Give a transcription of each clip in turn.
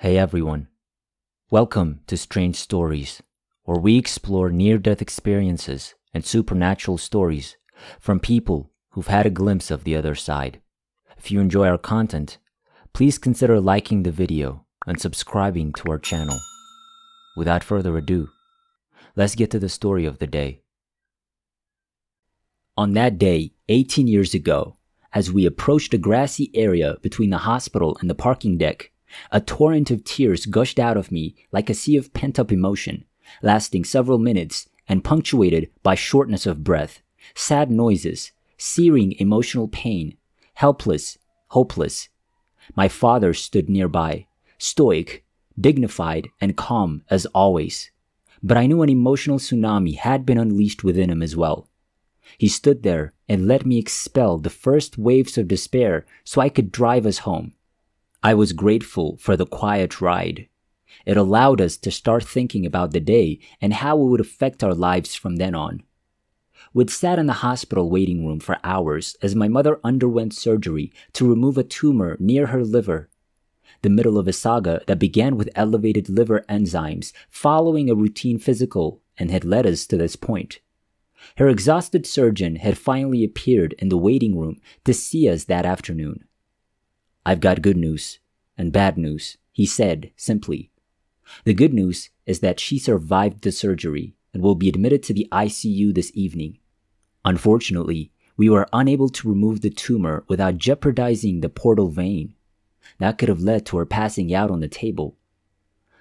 Hey everyone, welcome to Strange Stories, where we explore near-death experiences and supernatural stories from people who've had a glimpse of the other side. If you enjoy our content, please consider liking the video and subscribing to our channel. Without further ado, let's get to the story of the day. On that day, 18 years ago, as we approached a grassy area between the hospital and the parking deck, a torrent of tears gushed out of me like a sea of pent-up emotion, lasting several minutes and punctuated by shortness of breath, sad noises, searing emotional pain, helpless, hopeless. My father stood nearby, stoic, dignified, and calm as always. But I knew an emotional tsunami had been unleashed within him as well. He stood there and let me expel the first waves of despair so I could drive us home. I was grateful for the quiet ride. It allowed us to start thinking about the day and how it would affect our lives from then on. We'd sat in the hospital waiting room for hours as my mother underwent surgery to remove a tumor near her liver. The middle of a saga that began with elevated liver enzymes following a routine physical and had led us to this point. Her exhausted surgeon had finally appeared in the waiting room to see us that afternoon. "I've got good news and bad news," he said simply. "The good news is that she survived the surgery and will be admitted to the ICU this evening. Unfortunately, we were unable to remove the tumor without jeopardizing the portal vein. That could have led to her passing out on the table.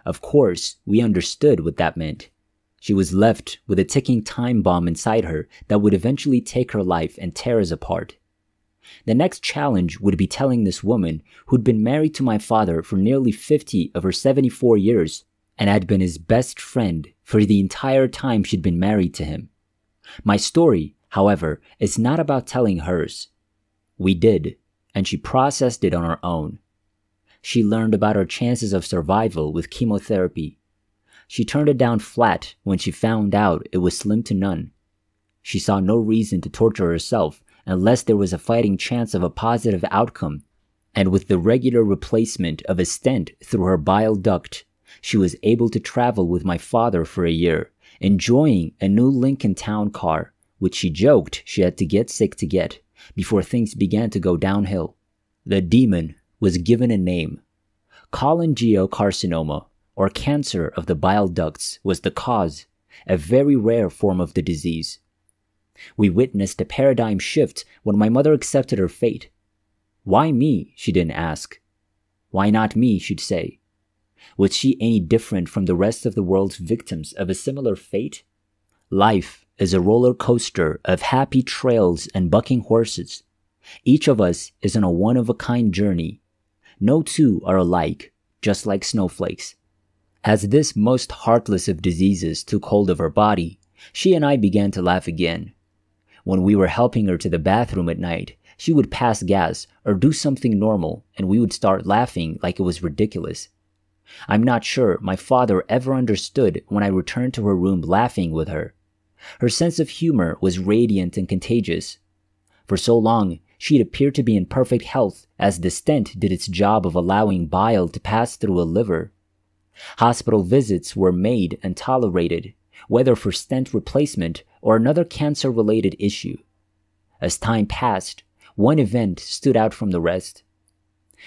Of course, we understood what that meant. She was left with a ticking time bomb inside her that would eventually take her life and tear us apart. The next challenge would be telling this woman who'd been married to my father for nearly 50 of her 74 years and had been his best friend for the entire time she'd been married to him. My story, however, is not about telling hers. We did, and she processed it on her own. She learned about her chances of survival with chemotherapy. She turned it down flat when she found out it was slim to none. She saw no reason to torture herself unless there was a fighting chance of a positive outcome, and with the regular replacement of a stent through her bile duct, she was able to travel with my father for a year, enjoying a new Lincoln Town car, which she joked she had to get sick to get, before things began to go downhill. The demon was given a name. Cholangiocarcinoma, or cancer of the bile ducts, was the cause, a very rare form of the disease. We witnessed a paradigm shift when my mother accepted her fate. Why me, she didn't ask. Why not me, she'd say. Was she any different from the rest of the world's victims of a similar fate? Life is a roller coaster of happy trails and bucking horses. Each of us is on a one-of-a-kind journey. No two are alike, just like snowflakes. As this most heartless of diseases took hold of her body, she and I began to laugh again. When we were helping her to the bathroom at night, she would pass gas or do something normal, and we would start laughing like it was ridiculous. I'm not sure my father ever understood when I returned to her room laughing with her. Her sense of humor was radiant and contagious. For so long, she'd appeared to be in perfect health as the stent did its job of allowing bile to pass through a liver. Hospital visits were made and tolerated, whether for stent replacement or another cancer-related issue. As time passed, one event stood out from the rest.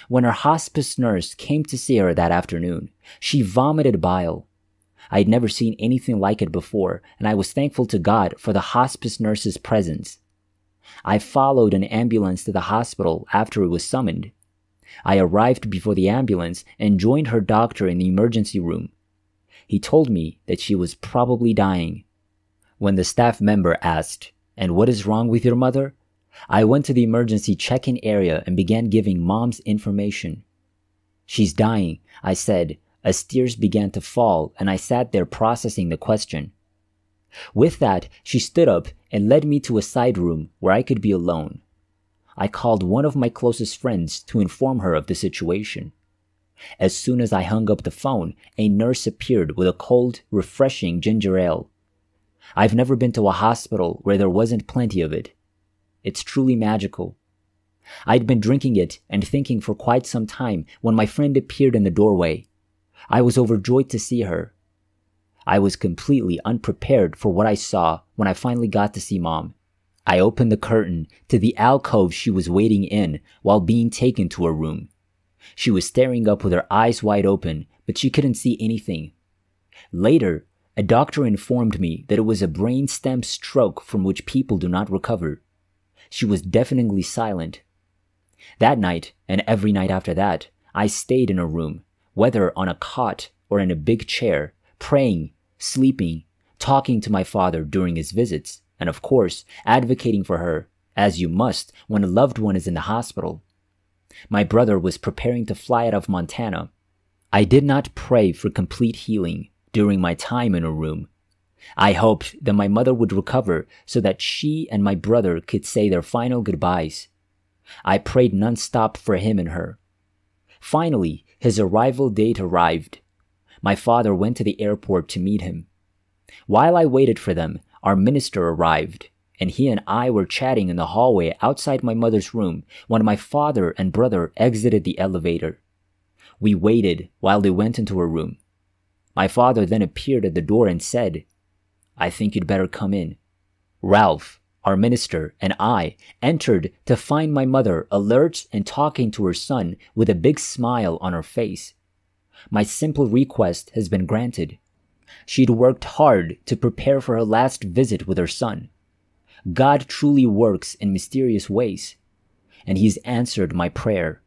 When her hospice nurse came to see her that afternoon, she vomited bile. I'd never seen anything like it before, and I was thankful to God for the hospice nurse's presence. I followed an ambulance to the hospital after it was summoned. I arrived before the ambulance and joined her doctor in the emergency room. He told me that she was probably dying. When the staff member asked, "And what is wrong with your mother?" I went to the emergency check-in area and began giving Mom's information. "She's dying," I said, as tears began to fall, and I sat there processing the question. With that, she stood up and led me to a side room where I could be alone. I called one of my closest friends to inform her of the situation. As soon as I hung up the phone, a nurse appeared with a cold, refreshing ginger ale. I've never been to a hospital where there wasn't plenty of it. It's truly magical. I'd been drinking it and thinking for quite some time when my friend appeared in the doorway. I was overjoyed to see her. I was completely unprepared for what I saw when I finally got to see Mom. I opened the curtain to the alcove she was waiting in while being taken to her room. She was staring up with her eyes wide open, but she couldn't see anything. Later, a doctor informed me that it was a brainstem stroke from which people do not recover. She was deafeningly silent. That night, and every night after that, I stayed in her room, whether on a cot or in a big chair, praying, sleeping, talking to my father during his visits, and of course, advocating for her, as you must when a loved one is in the hospital. My brother was preparing to fly out of Montana. I did not pray for complete healing during my time in her room. I hoped that my mother would recover so that she and my brother could say their final goodbyes. I prayed nonstop for him and her. Finally, his arrival date arrived. My father went to the airport to meet him. While I waited for them, our minister arrived, and he and I were chatting in the hallway outside my mother's room when my father and brother exited the elevator. We waited while they went into her room. My father then appeared at the door and said, "I think you'd better come in." Ralph, our minister, and I entered to find my mother alert and talking to her son with a big smile on her face. My simple request has been granted. She'd worked hard to prepare for her last visit with her son. God truly works in mysterious ways, and He's answered my prayer.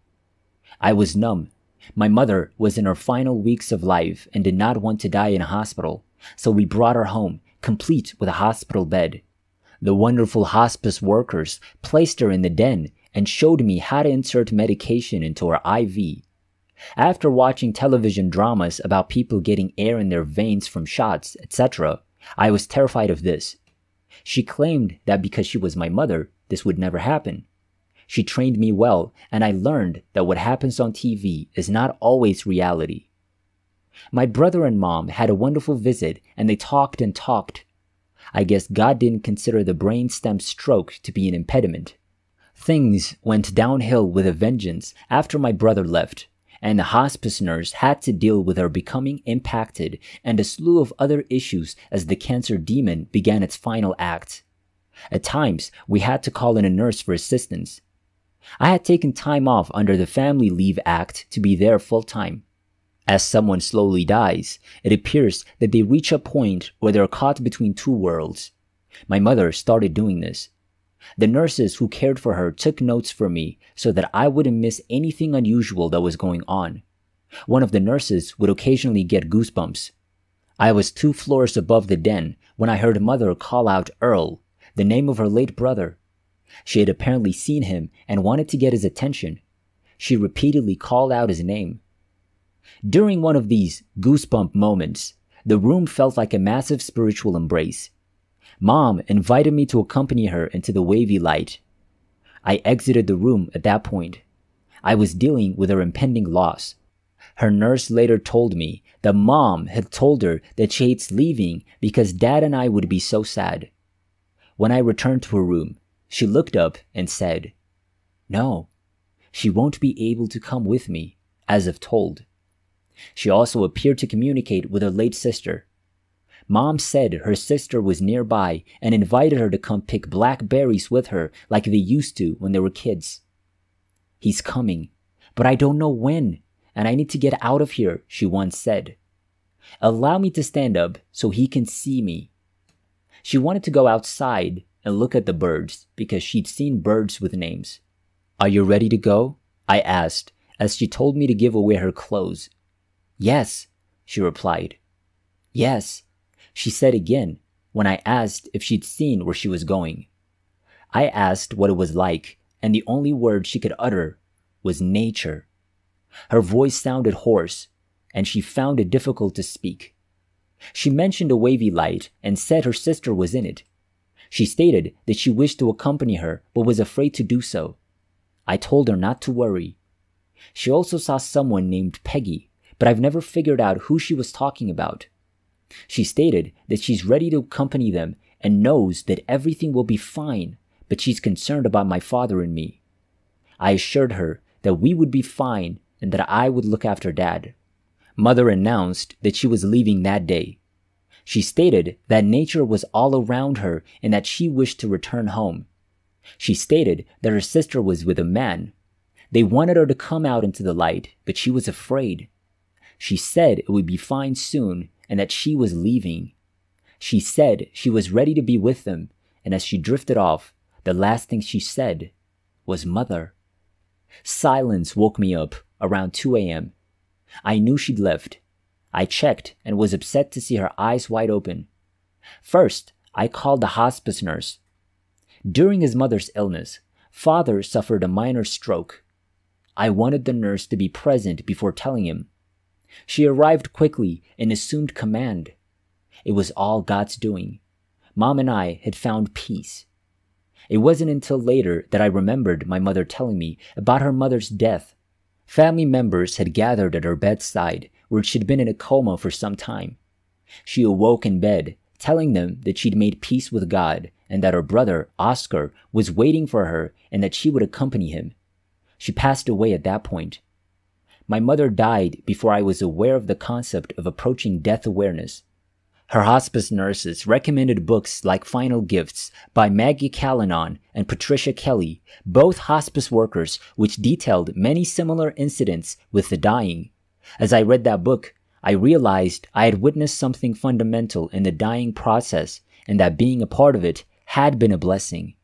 I was numb. My mother was in her final weeks of life and did not want to die in a hospital, so we brought her home, complete with a hospital bed. The wonderful hospice workers placed her in the den and showed me how to insert medication into her IV. After watching television dramas about people getting air in their veins from shots, etc., I was terrified of this. She claimed that because she was my mother, this would never happen. She trained me well, and I learned that what happens on TV is not always reality. My brother and Mom had a wonderful visit, and they talked and talked. I guess God didn't consider the brainstem stroke to be an impediment. Things went downhill with a vengeance after my brother left, and the hospice nurse had to deal with her becoming impacted and a slew of other issues as the cancer demon began its final act. At times, we had to call in a nurse for assistance. I had taken time off under the Family Leave Act to be there full-time. As someone slowly dies, it appears that they reach a point where they're caught between two worlds. My mother started doing this. The nurses who cared for her took notes for me so that I wouldn't miss anything unusual that was going on. One of the nurses would occasionally get goosebumps. I was 2 floors above the den when I heard Mother call out Earl, the name of her late brother. She had apparently seen him and wanted to get his attention. She repeatedly called out his name. During one of these goosebump moments, the room felt like a massive spiritual embrace. Mom invited me to accompany her into the wavy light. I exited the room at that point. I was dealing with her impending loss. Her nurse later told me that Mom had told her that she hates leaving because Dad and I would be so sad. When I returned to her room, she looked up and said, "No, she won't be able to come with me, as if told." She also appeared to communicate with her late sister. Mom said her sister was nearby and invited her to come pick blackberries with her like they used to when they were kids. "He's coming, but I don't know when, and I need to get out of here," she once said. "Allow me to stand up so he can see me." She wanted to go outside and look at the birds because she'd seen birds with names. "Are you ready to go?" I asked as she told me to give away her clothes. "Yes," she replied. "Yes," she said again when I asked if she'd seen where she was going. I asked what it was like, and the only word she could utter was nature. Her voice sounded hoarse, and she found it difficult to speak. She mentioned a wavy light and said her sister was in it. She stated that she wished to accompany her but was afraid to do so. I told her not to worry. She also saw someone named Peggy, but I've never figured out who she was talking about. She stated that she's ready to accompany them and knows that everything will be fine, but she's concerned about my father and me. I assured her that we would be fine and that I would look after Dad. Mother announced that she was leaving that day. She stated that nature was all around her and that she wished to return home. She stated that her sister was with a man. They wanted her to come out into the light, but she was afraid. She said it would be fine soon and that she was leaving. She said she was ready to be with them, and as she drifted off, the last thing she said was "Mother." Silence woke me up around 2 a.m. I knew she'd left. I checked and was upset to see her eyes wide open. First, I called the hospice nurse. During his mother's illness, Father suffered a minor stroke. I wanted the nurse to be present before telling him. She arrived quickly and assumed command. It was all God's doing. Mom and I had found peace. It wasn't until later that I remembered my mother telling me about her mother's death. Family members had gathered at her bedside, where she'd been in a coma for some time. She awoke in bed, telling them that she'd made peace with God and that her brother, Oscar, was waiting for her and that she would accompany him. She passed away at that point. My mother died before I was aware of the concept of approaching death awareness. Her hospice nurses recommended books like Final Gifts by Maggie Callanan and Patricia Kelly, both hospice workers, which detailed many similar incidents with the dying. As I read that book, I realized I had witnessed something fundamental in the dying process and that being a part of it had been a blessing.